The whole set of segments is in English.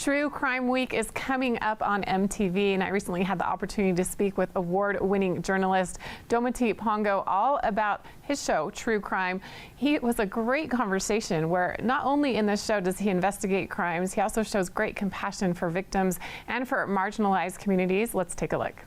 True Crime Week is coming up on MTV, and I recently had the opportunity to speak with award-winning journalist Dometi Pongo all about his show, True Crime. It was a great conversation where not only in this show does he investigate crimes, he also shows great compassion for victims and for marginalized communities. Let's take a look.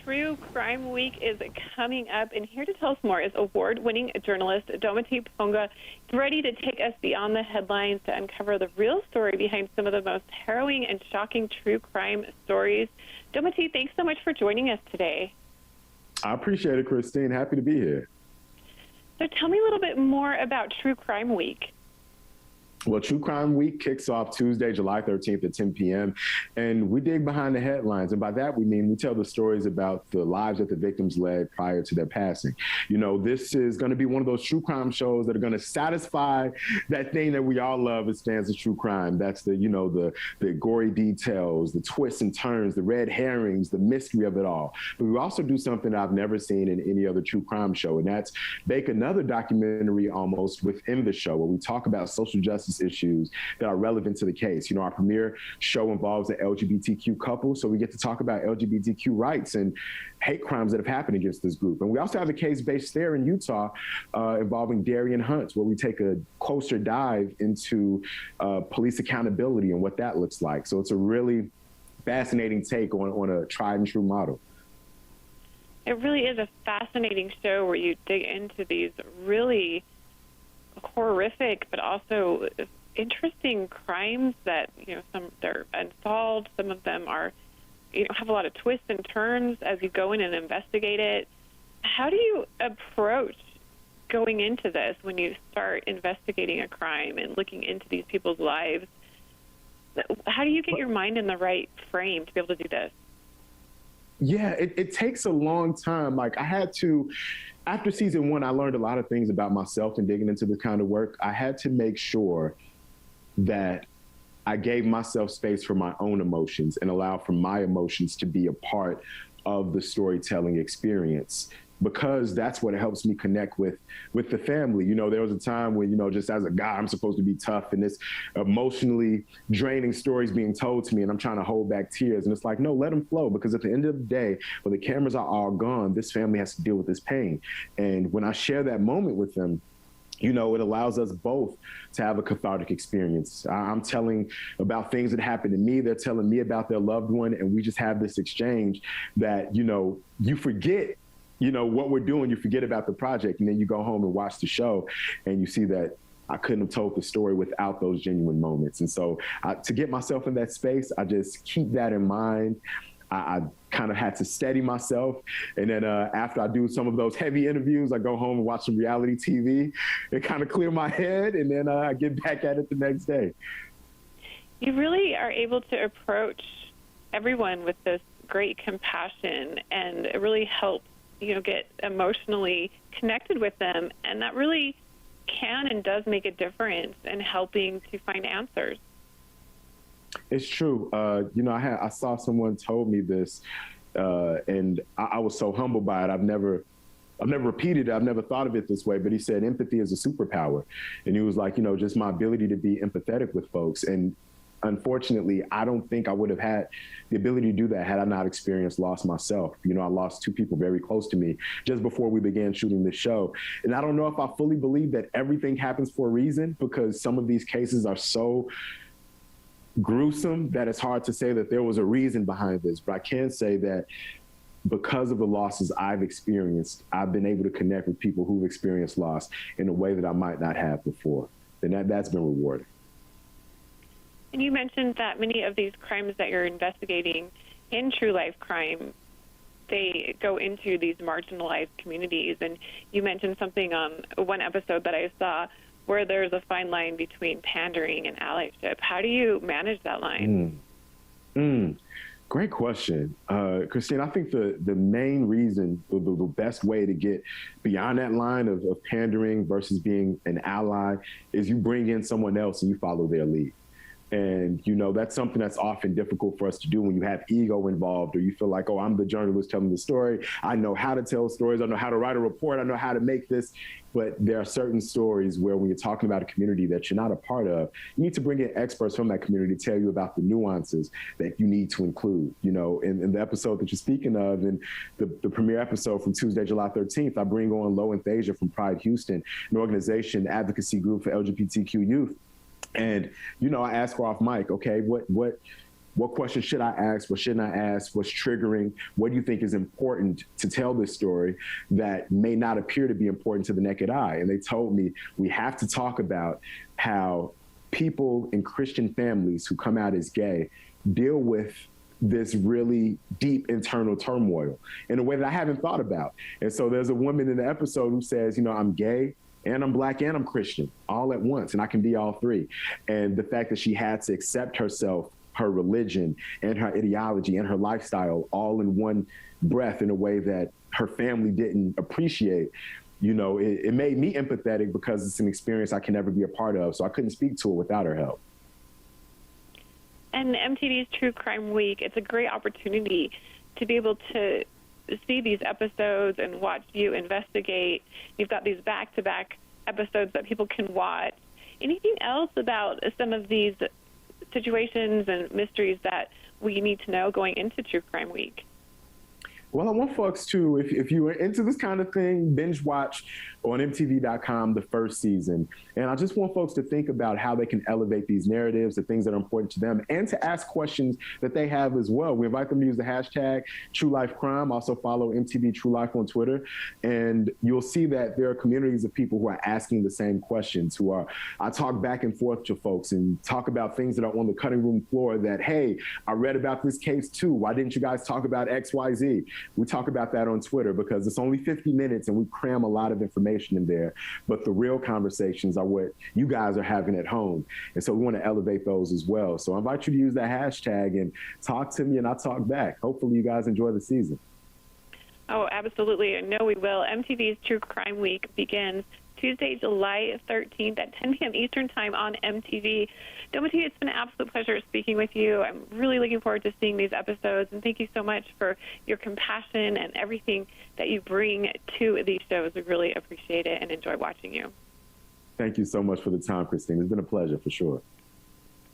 True Crime Week is coming up, and here to tell us more is award-winning journalist Dometi Pongo, ready to take us beyond the headlines to uncover the real story behind some of the most harrowing and shocking true crime stories. Dometi, thanks so much for joining us today. I appreciate it, Christine. Happy to be here. So tell me a little bit more about True Crime Week. Well, True Crime Week kicks off Tuesday, July 13th at 10 p.m. And we dig behind the headlines. And by that, we mean we tell the stories about the lives that the victims led prior to their passing. You know, this is going to be one of those true crime shows that are going to satisfy that thing that we all love as fans of true crime. That's the gory details, the twists and turns, the red herrings, the mystery of it all. But we also do something I've never seen in any other true crime show. And that's bake another documentary almost within the show where we talk about social justice issues that are relevant to the case. You know, our premiere show involves an LGBTQ couple, so we get to talk about LGBTQ rights and hate crimes that have happened against this group. And we also have a case based there in Utah involving Darian Hunt, where we take a closer dive into police accountability and what that looks like. So it's a really fascinating take on a tried and true model. It really is a fascinating show where you dig into these really horrific but also interesting crimes that, you know, some they're unsolved, some of them are, you know, have a lot of twists and turns as you go in and investigate it. How do you approach going into this when you start investigating a crime and looking into these people's lives? How do you get your mind in the right frame to be able to do this? Yeah, it takes a long time. Like I had to, after season one, I learned a lot of things about myself and digging into this kind of work. I had to make sure that I gave myself space for my own emotions and allow for my emotions to be a part of the storytelling experience, because that's what helps me connect with the family. You know, there was a time when, you know, just as a guy, I'm supposed to be tough and this emotionally draining stories being told to me and I'm trying to hold back tears. And it's like, no, let them flow, because at the end of the day, when the cameras are all gone, this family has to deal with this pain. And when I share that moment with them, you know, it allows us both to have a cathartic experience. I'm telling about things that happened to me. They're telling me about their loved one. And we just have this exchange that, you know, you forget, you know, what we're doing, you forget about the project, and then you go home and watch the show and you see that I couldn't have told the story without those genuine moments. And so to get myself in that space, I just keep that in mind. I kind of had to steady myself. And then after I do some of those heavy interviews, I go home and watch some reality TV and kind of clear my head. And then I get back at it the next day. You really are able to approach everyone with this great compassion, and it really helps, you know, get emotionally connected with them. And that really can and does make a difference in helping to find answers. It's true. You know, I saw someone told me this, and I was so humbled by it. I've never repeated it. I've never thought of it this way, but he said empathy is a superpower. And he was like, you know, just my ability to be empathetic with folks. And unfortunately, I don't think I would have had the ability to do that had I not experienced loss myself. You know, I lost two people very close to me just before we began shooting this show. And I don't know if I fully believe that everything happens for a reason, because some of these cases are so gruesome that it's hard to say that there was a reason behind this. But I can say that because of the losses I've experienced, I've been able to connect with people who've experienced loss in a way that I might not have before. And that's been rewarding. And you mentioned that many of these crimes that you're investigating in true life crime, they go into these marginalized communities. And you mentioned something on one episode that I saw where there's a fine line between pandering and allyship. How do you manage that line? Great question. Christine, I think the main reason, the best way to get beyond that line of pandering versus being an ally is you bring in someone else and you follow their lead. And, you know, that's something that's often difficult for us to do when you have ego involved, or you feel like, oh, I'm the journalist telling the story. I know how to tell stories. I know how to write a report. I know how to make this. But there are certain stories where when you're talking about a community that you're not a part of, you need to bring in experts from that community to tell you about the nuances that you need to include. You know, in the episode that you're speaking of, in the premiere episode from Tuesday, July 13th, I bring on Lo and Thasia from Pride Houston, an organization, advocacy group for LGBTQ youth. And, you know, I ask her off mic, okay, what questions should I ask? What shouldn't I ask? What's triggering? What do you think is important to tell this story that may not appear to be important to the naked eye? And they told me we have to talk about how people in Christian families who come out as gay deal with this really deep internal turmoil in a way that I haven't thought about. And so there's a woman in the episode who says, you know, I'm gay and I'm Black and I'm Christian all at once, and I can be all three. And the fact that she had to accept herself, her religion and her ideology and her lifestyle all in one breath in a way that her family didn't appreciate, you know, it made me empathetic because it's an experience I can never be a part of. So I couldn't speak to it without her help. And MTV's True Crime Week, it's a great opportunity to be able to see these episodes and watch you investigate. You've got these back-to-back episodes that people can watch. Anything else about some of these situations and mysteries that we need to know going into True Crime Week? Well, I want folks to, if you are into this kind of thing, binge watch on MTV.com the first season. And I just want folks to think about how they can elevate these narratives, the things that are important to them, and to ask questions that they have as well. We invite them to use the hashtag #TrueLifeCrime. Also follow MTV True Life on Twitter. And you'll see that there are communities of people who are asking the same questions, I talk back and forth to folks and talk about things that are on the cutting room floor that, hey, I read about this case too. Why didn't you guys talk about XYZ? We talk about that on Twitter because it's only 50 minutes and we cram a lot of information in there. But the real conversations are what you guys are having at home. And so we want to elevate those as well. So I invite you to use that hashtag and talk to me and I'll talk back. Hopefully you guys enjoy the season. Oh, absolutely. I know we will. MTV's True Crime Week begins Tuesday, July 13th at 10 p.m. Eastern Time on MTV. Dometi, it's been an absolute pleasure speaking with you. I'm really looking forward to seeing these episodes, and thank you so much for your compassion and everything that you bring to these shows. We really appreciate it and enjoy watching you. Thank you so much for the time, Christine. It's been a pleasure for sure.